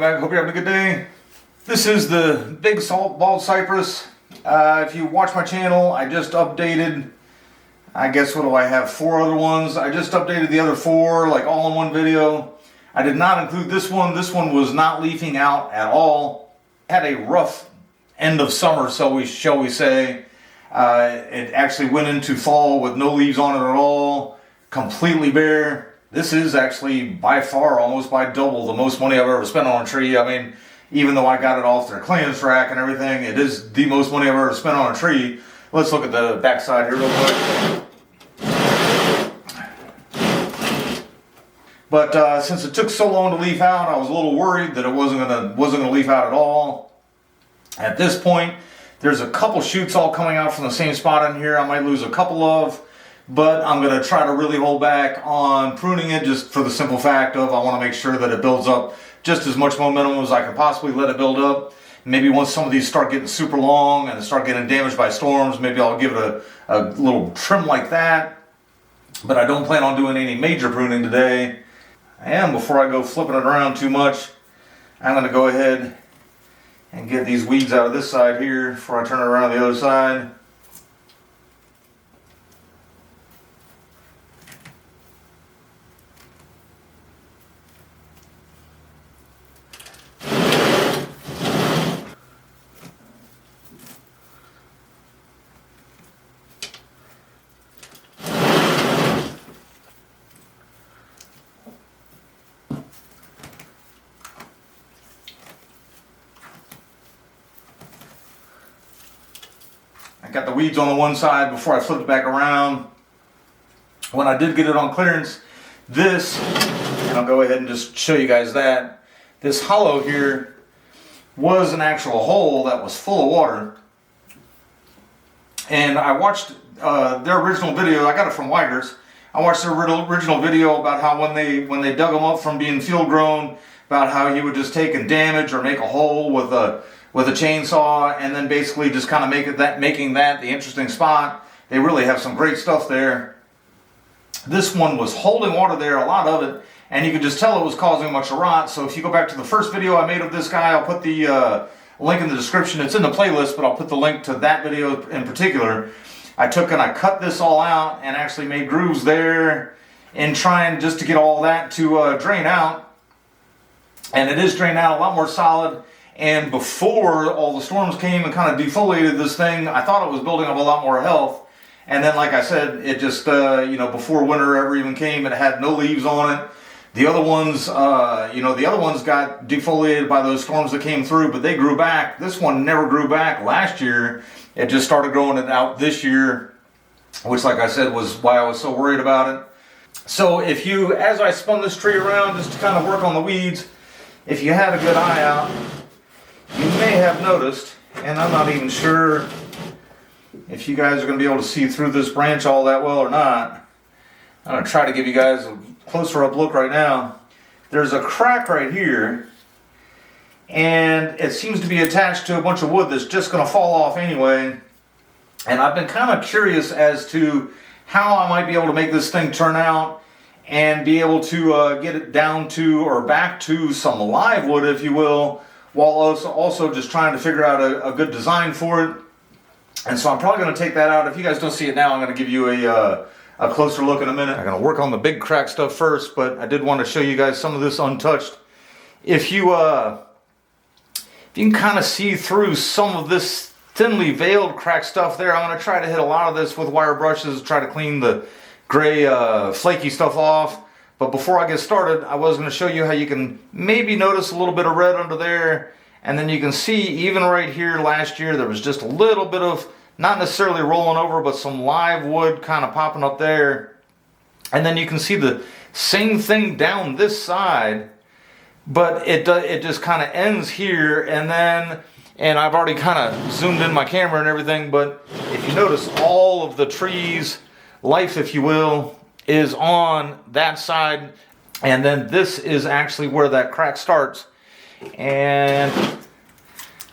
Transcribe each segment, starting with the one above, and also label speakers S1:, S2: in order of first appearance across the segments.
S1: back. Hope you're having a good day. This is the big salt bald cypress. If you watch my channel, I just updated, I guess, what do I have, 4 other ones. I just updated the other 4, like all in one video. I did not include this one. This one was not leafing out at all. Had a rough end of summer, shall we say. It actually went into fall with no leaves on it at all, completely bare. This is actually by far, almost by double, the most money I've ever spent on a tree. I mean, even though I got it off their clearance rack and everything, it is the most money I've ever spent on a tree. Let's look at the back side here real quick. But since it took so long to leaf out, I was a little worried that it wasn't gonna leaf out at all. At this point, there's a couple shoots all coming out from the same spot in here. I might lose a couple of, but I'm going to try to really hold back on pruning it, just for the simple fact of I want to make sure that it builds up just as much momentum as I can possibly let it build up. Maybe once some of these start getting super long and start getting damaged by storms, maybe I'll give it a little trim like that. But I don't plan on doing any major pruning today. And before I go flipping it around too much, I'm going to go ahead and get these weeds out of this side here before I turn it around the other side. I got the weeds on the one side before I flipped it back around. When I did get it on clearance, and I'll go ahead and just show you guys that, this hollow here was an actual hole that was full of water. And I watched their original video. I got it from Weigers. I watched their original video about how when they dug them up from being field grown, about how he would just take and damage or make a hole with a chainsaw, and then basically just kind of making that the interesting spot. They really have some great stuff there. This one was holding water there, a lot of it, and you could just tell it was causing much rot. So if you go back to the first video I made of this guy, I'll put the link in the description. It's in the playlist, but I'll put the link to that video in particular. I took and I cut this all out and actually made grooves there in trying just to get all that to drain out. And it is drained out a lot more solid. And before all the storms came and kind of defoliated this thing, I thought it was building up a lot more health. And then, like I said, it just, before winter ever even came, it had no leaves on it. The other ones, got defoliated by those storms that came through, but they grew back. This one never grew back last year. It just started growing it out this year, which, like I said, was why I was so worried about it. So as I spun this tree around just to kind of work on the weeds, if you had a good eye out, you may have noticed, and I'm not even sure if you guys are going to be able to see through this branch all that well or not. I'm going to try to give you guys a closer up look right now. There's a crack right here, and it seems to be attached to a bunch of wood that's just going to fall off anyway. And I've been kind of curious as to how I might be able to make this thing turn out and be able to get it down to or back to some live wood, if you will, while also just trying to figure out a good design for it. And so I'm probably going to take that out. If you guys don't see it now, I'm going to give you a closer look in a minute. I'm going to work on the big crack stuff first, but I did want to show you guys some of this untouched. If you can kind of see through some of this thinly veiled crack stuff there, I'm going to try to hit a lot of this with wire brushes, try to clean the gray flaky stuff off. But before I get started, I was going to show you how you can maybe notice a little bit of red under there. And then you can see even right here last year, there was just a little bit of, not necessarily rolling over, but some live wood kind of popping up there. And then you can see the same thing down this side, but it just kind of ends here. And I've already kind of zoomed in my camera and everything, but if you notice, all of the trees, life, if you will, is on that side, and then this is actually where that crack starts. And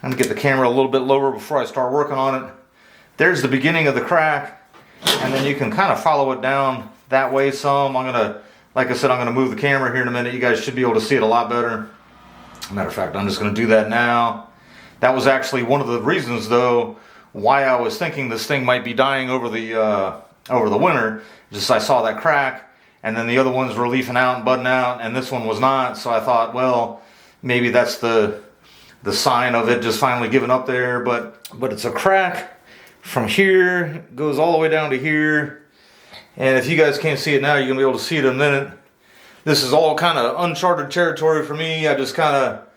S1: I'm gonna get the camera a little bit lower before I start working on it. There's the beginning of the crack, and then you can kind of follow it down that way some. Like I said, I'm gonna move the camera here in a minute. You guys should be able to see it a lot better. Matter of fact, I'm just going to do that now. That was actually one of the reasons, though, why I was thinking this thing might be dying over the winter. Just I saw that crack, and then the other ones were leafing out and budding out, and this one was not. So I thought, well, maybe that's the sign of it just finally giving up there. But it's a crack from here, goes all the way down to here. And if you guys can't see it now, you're gonna be able to see it in a minute. This is all kind of uncharted territory for me. I just kind of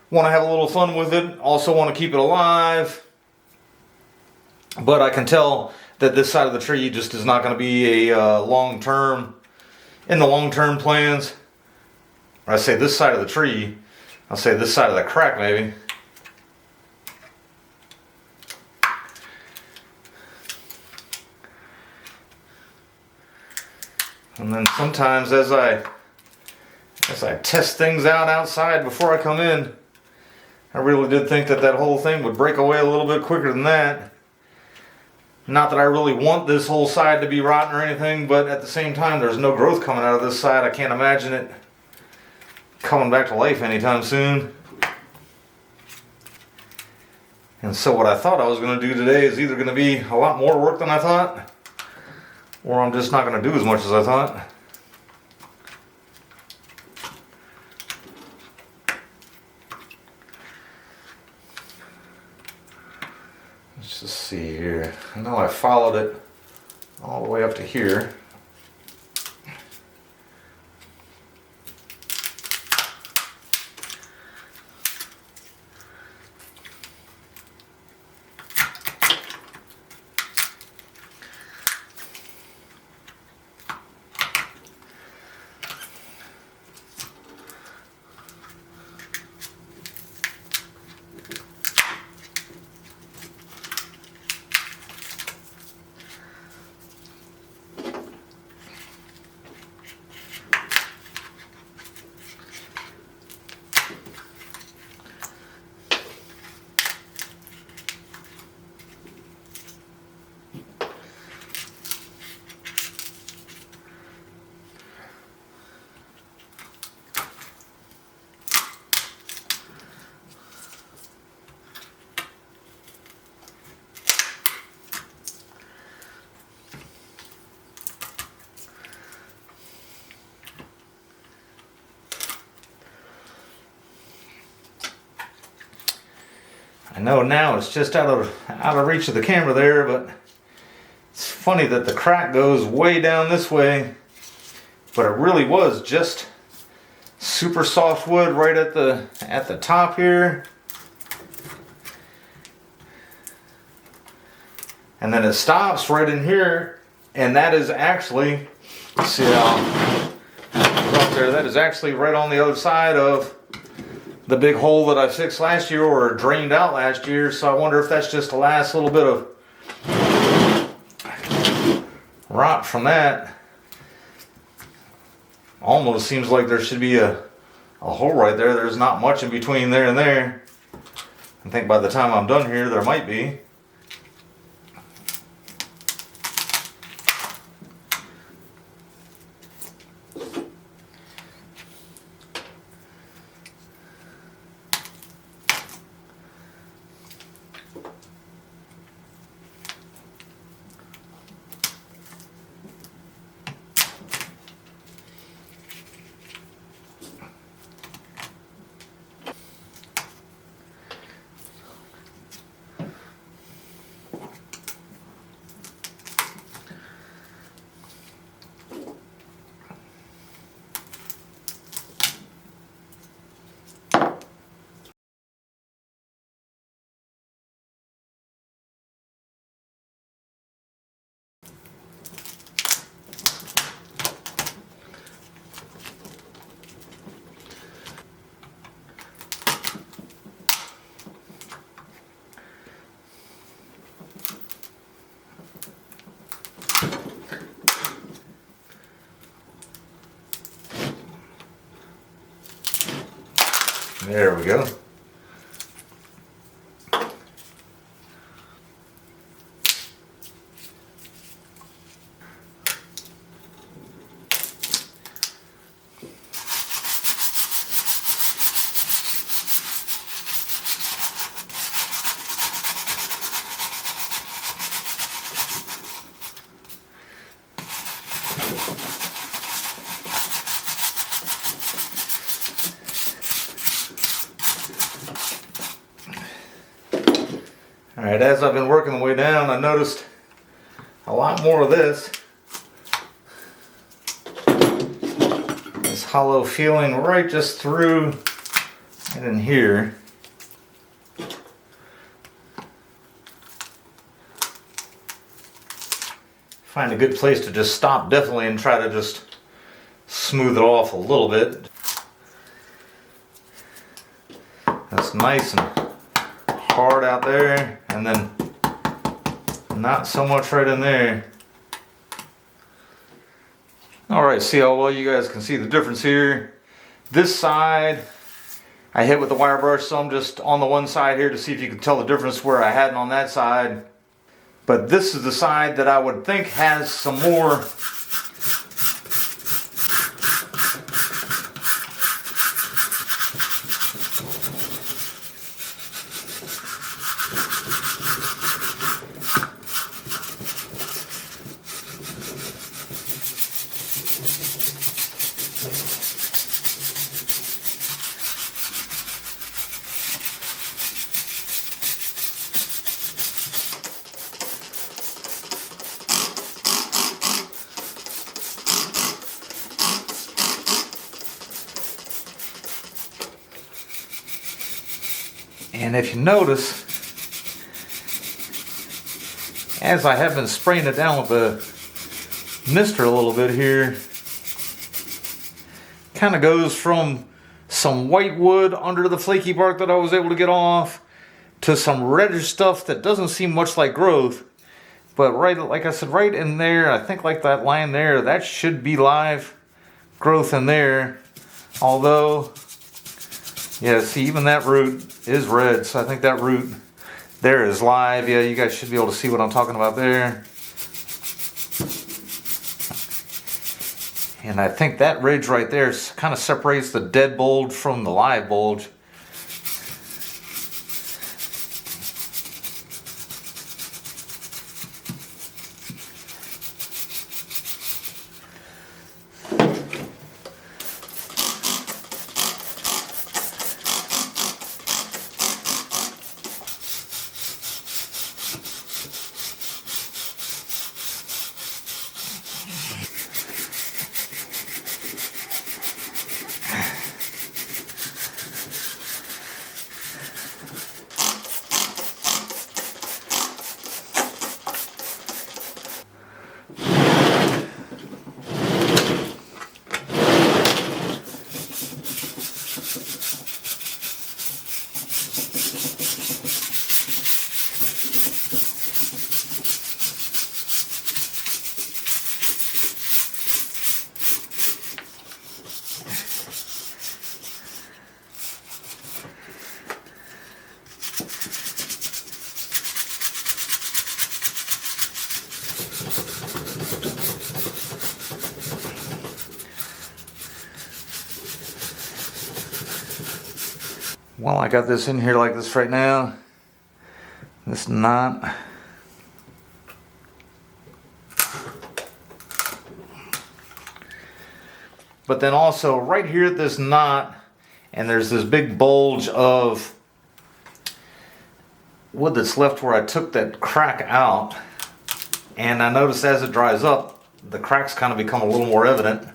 S1: want to have a little fun with it. Also want to keep it alive. But I can tell that this side of the tree just is not going to be a long-term, in the long-term plans. When I say this side of the tree, I'll say this side of the crack maybe. And then sometimes as I test things out outside before I come in, I really did think that whole thing would break away a little bit quicker than that. Not that I really want this whole side to be rotten or anything, but at the same time, there's no growth coming out of this side. I can't imagine it coming back to life anytime soon. And so what I thought I was going to do today is either going to be a lot more work than I thought, or I'm just not going to do as much as I thought. Let's just see here. I know I followed it all the way up to here. I know now it's just out of reach of the camera there, but it's funny that the crack goes way down this way, but it really was just super soft wood right at the top here. And then it stops right in here, and that is actually, see how up there, that is actually right on the other side of the big hole that I fixed last year, or drained out last year. So I wonder if that's just the last little bit of rot from that. Almost seems like there should be a hole right there. There's not much in between there and there. I think by the time I'm done here, there might be. There we go. Alright, as I've been working the way down, I noticed a lot more of this. This hollow feeling right just through and in here. Find a good place to just stop definitely and try to just smooth it off a little bit. That's nice and hard out there, and then not so much right in there. Alright, see how well you guys can see the difference here. This side I hit with the wire brush some just on the one side here to see if you can tell the difference where I hadn't on that side. But this is the side that I would think has some more and if you notice, as I have been spraying it down with the mister a little bit here, kind of goes from some white wood under the flaky bark that I was able to get off to some reddish stuff that doesn't seem much like growth. But right, like I said, right in there, I think like that line there, that should be live growth in there. Although, yeah, see, even that root is red, so I think that root there is live. Yeah, you guys should be able to see what I'm talking about there. And I think that ridge right there kind of separates the dead bulge from the live bulge. Well, I got this in here like this right now. This knot. But then also right here at this knot, and there's this big bulge of wood that's left where I took that crack out. And I noticed as it dries up, the cracks kind of become a little more evident.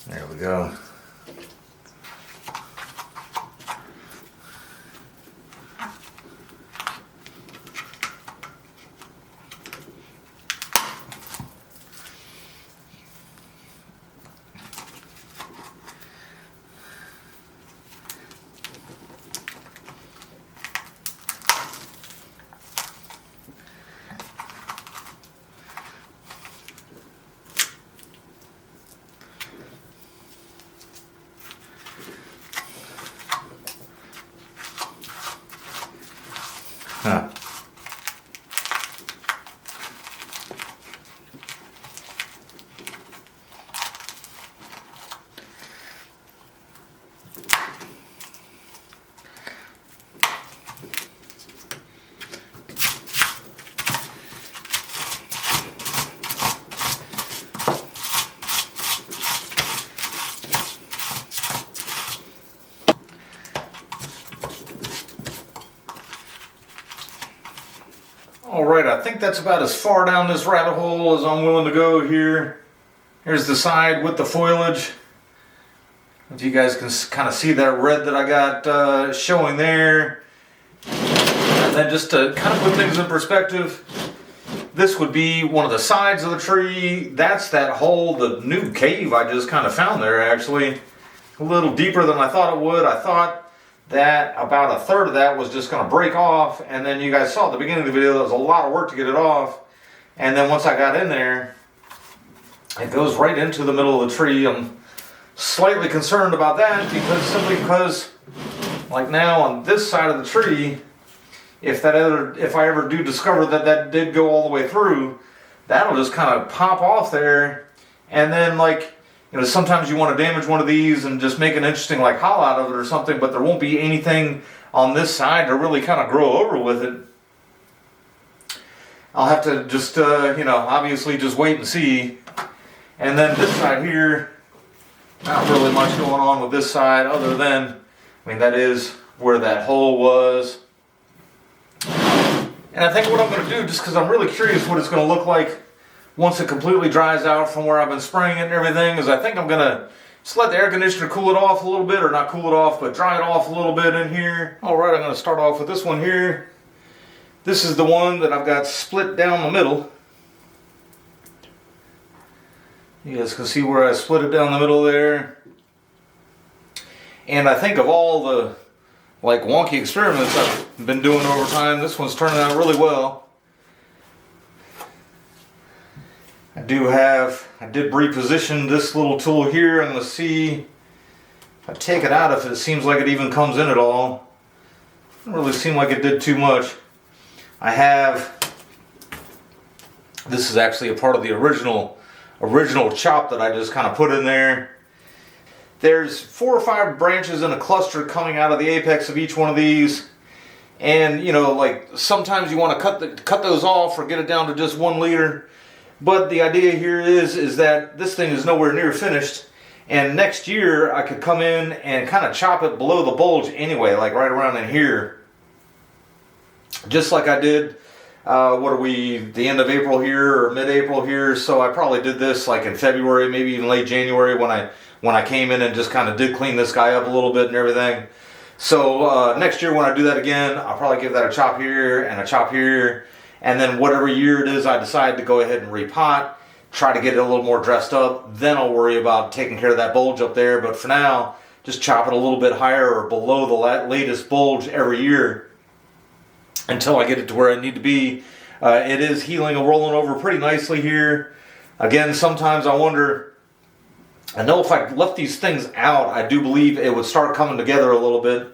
S1: There we go. think that's about as far down this rabbit hole as I'm willing to go here. Here's the side with the foliage. If you guys can kind of see that red that I got showing there. And then just to kind of put things in perspective, this would be one of the sides of the tree. That's that hole, the new cave I just kind of found there actually. A little deeper than I thought it would. I thought that about a third of that was just going to break off, and then you guys saw at the beginning of the video there was a lot of work to get it off. And then once I got in there, it goes right into the middle of the tree. I'm slightly concerned about that simply because like now on this side of the tree, if I ever do discover that did go all the way through, that'll just kind of pop off there. And then like, you know, sometimes you want to damage one of these and just make an interesting like hollow out of it or something, but there won't be anything on this side to really kind of grow over with it. I'll have to just, you know, obviously just wait and see. And then this side here, not really much going on with this side other than, I mean, that is where that hole was. And I think what I'm going to do, just because I'm really curious what it's going to look like once it completely dries out from where I've been spraying it and everything, is I think I'm going to just let the air conditioner cool it off a little bit, or not cool it off, but dry it off a little bit in here. Alright, I'm going to start off with this one here. This is the one that I've got split down the middle. You guys can see where I split it down the middle there. And I think of all the like wonky experiments I've been doing over time, this one's turning out really well. I did reposition this little tool here. I'm going to see if I take it out, if it seems like it even comes in at all. Doesn't really seem like it did too much. This is actually a part of the original chop that I just kind of put in there. There's 4 or 5 branches in a cluster coming out of the apex of each one of these. And you know, like sometimes you want to cut those off or get it down to just 1 liter. But the idea here is that this thing is nowhere near finished. And next year I could come in and kind of chop it below the bulge anyway, like right around in here. Just like I did, the end of April here or mid-April here. So I probably did this like in February, maybe even late January when I came in and just kind of did clean this guy up a little bit and everything. So next year when I do that again, I'll probably give that a chop here and a chop here. And then whatever year it is I decide to go ahead and repot, try to get it a little more dressed up, then I'll worry about taking care of that bulge up there. But for now, just chop it a little bit higher or below the latest bulge every year until I get it to where I need to be. It is healing and rolling over pretty nicely here. Again, sometimes I wonder, I know if I left these things out, I do believe it would start coming together a little bit.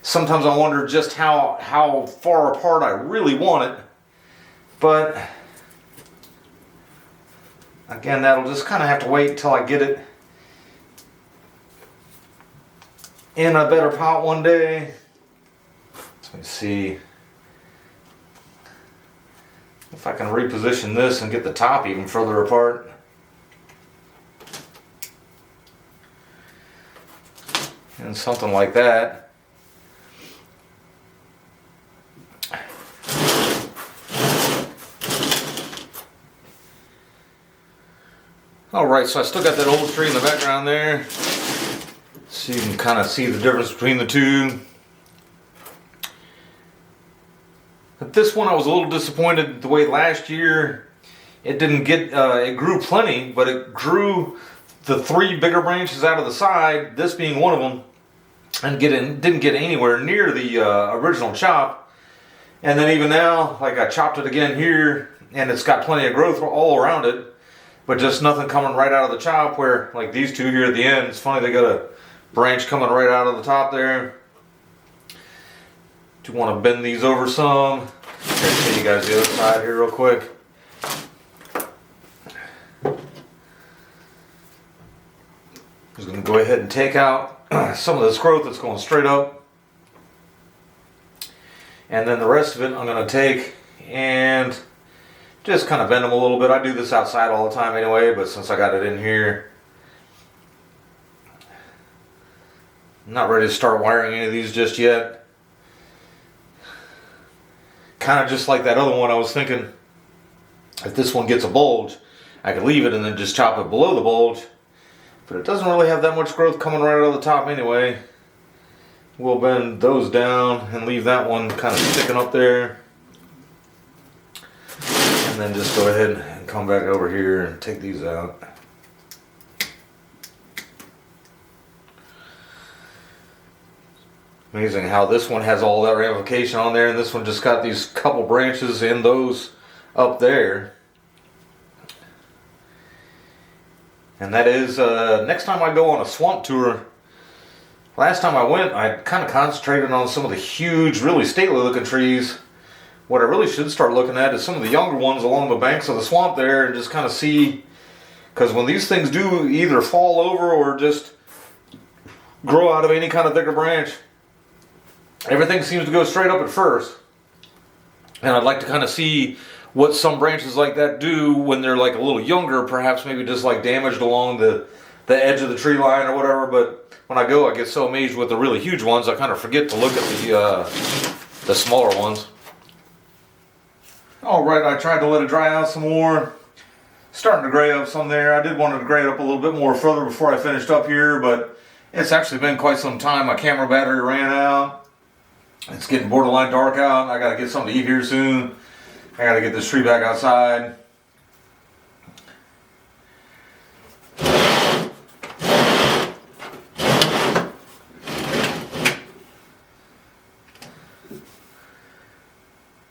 S1: Sometimes I wonder just how far apart I really want it. But again, that'll just kind of have to wait until I get it in a better pot one day. Let me see if I can reposition this and get the top even further apart. And something like that. Alright, so I still got that old tree in the background there. So you can kind of see the difference between the two. But this one I was a little disappointed the way last year it didn't get, it grew plenty, but it grew the 3 bigger branches out of the side, this being one of them, and didn't get anywhere near the original chop. And then even now, like I chopped it again here, and it's got plenty of growth all around it, but just nothing coming right out of the chop, where like these two here at the end, it's funny they got a branch coming right out of the top there. Do want to bend these over some. Here, show you guys the other side here real quick. Just going to go ahead and take out some of this growth that's going straight up. And then the rest of it I'm going to take and just kind of bend them a little bit. I do this outside all the time anyway, but since I got it in here, I'm not ready to start wiring any of these just yet. Kind of just like that other one, I was thinking if this one gets a bulge, I could leave it and then just chop it below the bulge. But it doesn't really have that much growth coming right out of the top anyway. We'll bend those down and leave that one kind of sticking up there. And then just go ahead and come back over here and take these out. Amazing how this one has all that ramification on there, and this one just got these couple branches in those up there. And that is, next time I go on a swamp tour, last time I went, I kind of concentrated on some of the huge, really stately looking trees. What I really should start looking at is some of the younger ones along the banks of the swamp there and just kind of see, because when these things do either fall over or just grow out of any kind of thicker branch, everything seems to go straight up at first. And I'd like to kind of see what some branches like that do when they're like a little younger, perhaps maybe just like damaged along the edge of the tree line or whatever. But when I go, I get so amazed with the really huge ones, I kind of forget to look at the smaller ones. Alright, I tried to let it dry out some more. Starting to gray up some there. I did want it to gray up a little bit more further before I finished up here, but it's actually been quite some time. My camera battery ran out. It's getting borderline dark out. I gotta get something to eat here soon. I gotta get this tree back outside.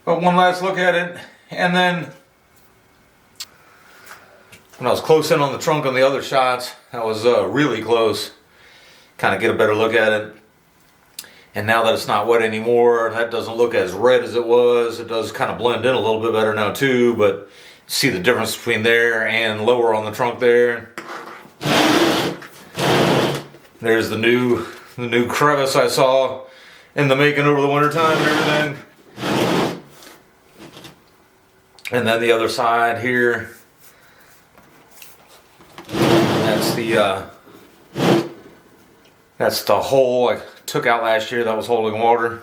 S1: But one last look at it, and then when I was close in on the trunk on the other shots, I was really close. Kind of get a better look at it. And now that it's not wet anymore, that doesn't look as red as it was. It does kind of blend in a little bit better now too, but see the difference between there and lower on the trunk there. There's the new crevice I saw in the making over the winter time and everything. And then the other side here, that's the hole I took out last year that was holding water.